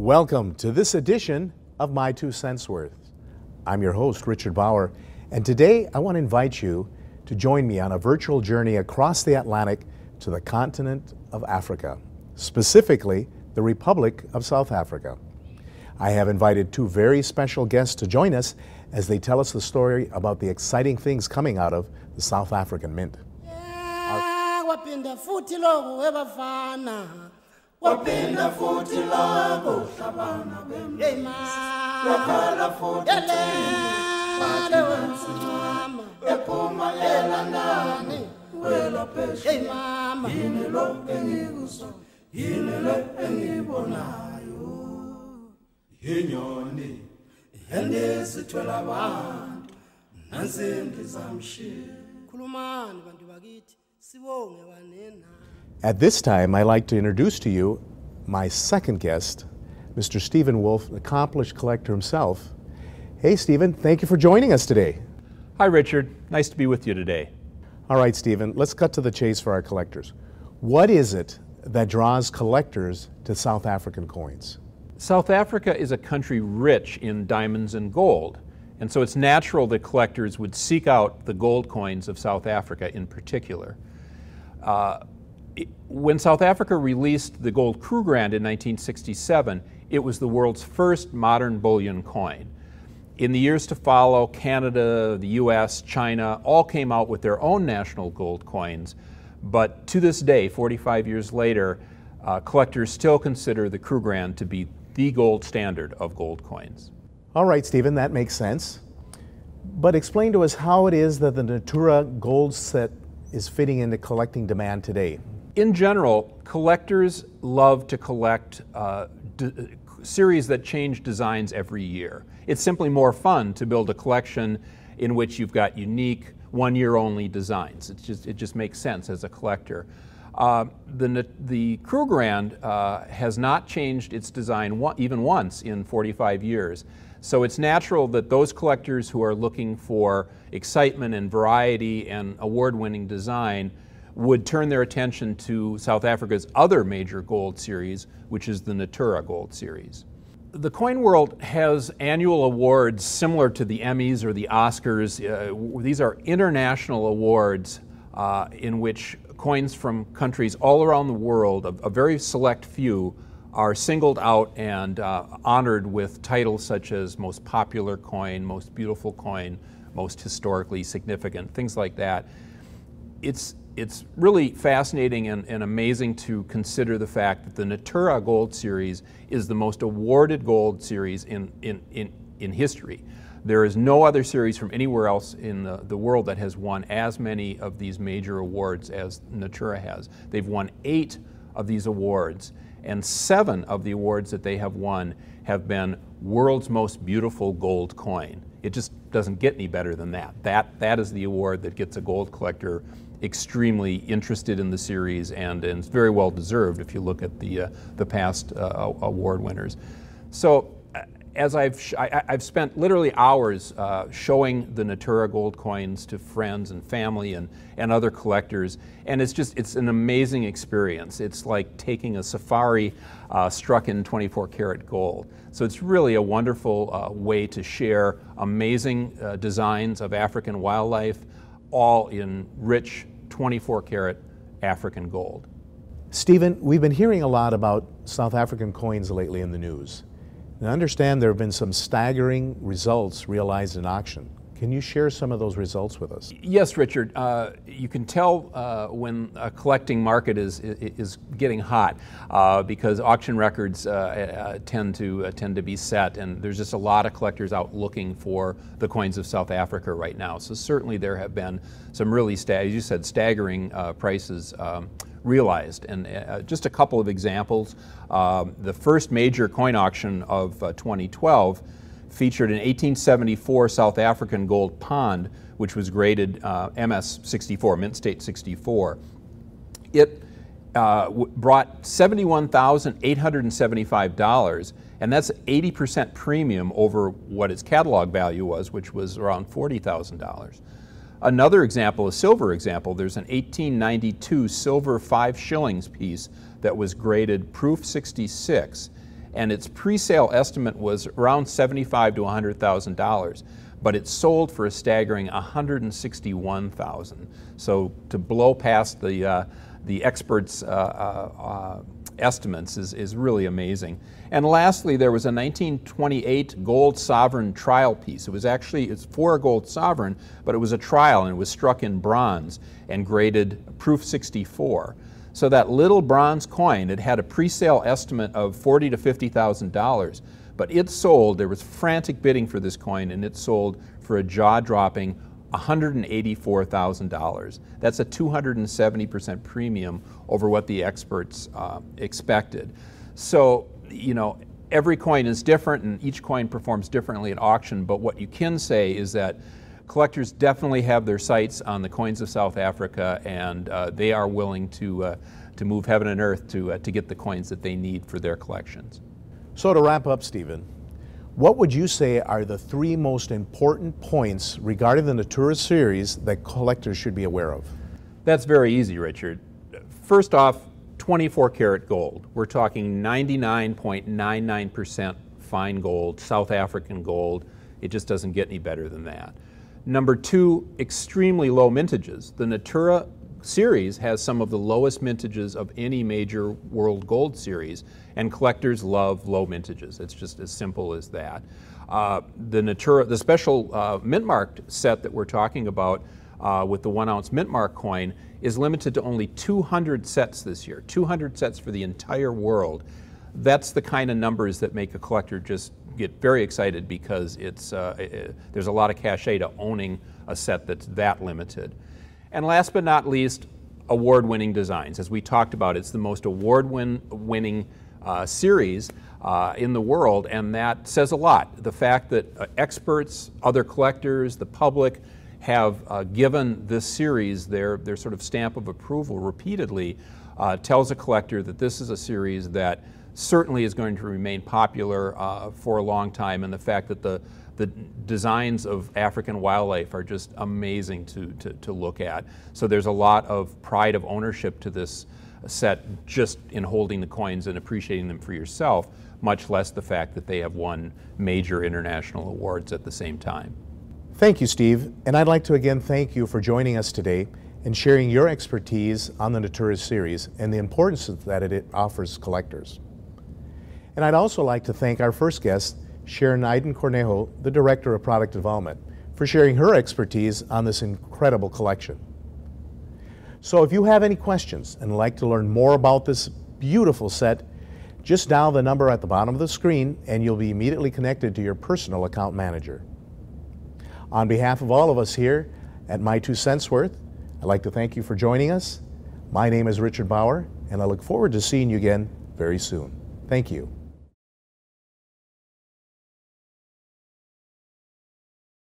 Welcome to this edition of My Two Cents Worth. I'm your host, Richard Bauer, and today I want to invite you to join me on a virtual journey across the Atlantic to the continent of Africa, specifically the Republic of South Africa. I have invited two very special guests to join us as they tell us the story about the exciting things coming out of the South African Mint. Wapinda futhi labo hlabana bema lokhala futhi mama ephuma elandani wela pheshe hey mama yini lo engikuso yini le engibonayo yinyoni endisithwela abantu nansimbi zamshiya khulumani bantu bakithi sibonge wanena. At this time, I'd like to introduce to you my second guest, Mr. Stephen Wolff, an accomplished collector himself. Hey, Stephen, thank you for joining us today. Hi, Richard. Nice to be with you today. All right, Stephen, let's cut to the chase for our collectors. What is it that draws collectors to South African coins? South Africa is a country rich in diamonds and gold, and so it's natural that collectors would seek out the gold coins of South Africa in particular. When South Africa released the gold Krugerrand in 1967, it was the world's first modern bullion coin. In the years to follow, Canada, the US, China, all came out with their own national gold coins, but to this day, 45 years later, collectors still consider the Krugerrand to be the gold standard of gold coins. All right, Stephen, that makes sense. But explain to us how it is that the Natura Gold set is fitting into collecting demand today. In general, collectors love to collect series that change designs every year. It's simply more fun to build a collection in which you've got unique, one-year-only designs. It just makes sense as a collector. The Krugerrand has not changed its design even once in 45 years. So it's natural that those collectors who are looking for excitement and variety and award-winning design would turn their attention to South Africa's other major gold series, which is the Natura Gold series. The coin world has annual awards similar to the Emmys or the Oscars. These are international awards in which coins from countries all around the world, a very select few, are singled out and honored with titles such as most popular coin, most beautiful coin, most historically significant, things like that. It's really fascinating and amazing to consider the fact that the Natura Gold series is the most awarded gold series in history. There is no other series from anywhere else in the world that has won as many of these major awards as Natura has. They've won 8 of these awards, and 7 of the awards that they have won have been world's most beautiful gold coin. It just doesn't get any better than that. That is the award that gets a gold collector extremely interested in the series, and it's very well deserved if you look at the past award winners. So as I've spent literally hours showing the Natura Gold coins to friends and family and other collectors, and it's an amazing experience. It's like taking a safari struck in 24 karat gold. So it's really a wonderful way to share amazing designs of African wildlife, all in rich 24 karat African gold. Stephen, we've been hearing a lot about South African coins lately in the news. And I understand there have been some staggering results realized in auction. Can you share some of those results with us? Yes, Richard. You can tell when a collecting market is getting hot because auction records tend to be set, and there's just a lot of collectors out looking for the coins of South Africa right now. So certainly there have been some really, as you said, staggering prices realized. And just a couple of examples. The first major coin auction of 2012 featured an 1874 South African gold pond, which was graded MS 64, Mint State 64. It brought $71,875, and that's 80% premium over what its catalog value was, which was around $40,000. Another example, a silver example, there's an 1892 silver 5 shillings piece that was graded proof 66, and its pre-sale estimate was around $75,000 to $100,000, but it sold for a staggering $161,000. So to blow past the experts' estimates is really amazing. And lastly, there was a 1928 gold sovereign trial piece. It's for a gold sovereign, but it was a trial, and it was struck in bronze and graded proof 64. So that little bronze coin, it had a pre-sale estimate of $40,000 to $50,000, but it sold, there was frantic bidding for this coin, and it sold for a jaw-dropping $184,000. That's a 270% premium over what the experts expected. So, you know, every coin is different, and each coin performs differently at auction, but what you can say is that collectors definitely have their sights on the coins of South Africa, and they are willing to move heaven and earth to get the coins that they need for their collections. So to wrap up, Stephen, what would you say are the 3 most important points regarding the Natura series that collectors should be aware of? That's very easy, Richard. First off, 24 karat gold. We're talking 99.99% fine gold, South African gold. It just doesn't get any better than that. Number 2, extremely low mintages. The Natura series has some of the lowest mintages of any major world gold series, and collectors love low mintages. It's just as simple as that. The special mint marked set that we're talking about with the 1 ounce mint mark coin is limited to only 200 sets this year, 200 sets for the entire world. That's the kind of numbers that make a collector just get very excited, because there's a lot of cachet to owning a set that's that limited. And last but not least, award-winning designs. As we talked about, it's the most award-winning series in the world, and that says a lot. The fact that experts, other collectors, the public have given this series their sort of stamp of approval repeatedly tells a collector that this is a series that certainly is going to remain popular for a long time, and the fact that the designs of African wildlife are just amazing to look at. So there's a lot of pride of ownership to this set just in holding the coins and appreciating them for yourself, much less the fact that they have won major international awards at the same time. Thank you, Steve, and I'd like to again thank you for joining us today and sharing your expertise on the Natura series and the importance that it offers collectors. And I'd also like to thank our first guest, Sharon Iden-Cornejo, the Director of Product Development, for sharing her expertise on this incredible collection. So if you have any questions and would like to learn more about this beautiful set, just dial the number at the bottom of the screen and you'll be immediately connected to your personal account manager. On behalf of all of us here at My 2 Cents Worth, I'd like to thank you for joining us. My name is Richard Bauer, and I look forward to seeing you again very soon. Thank you.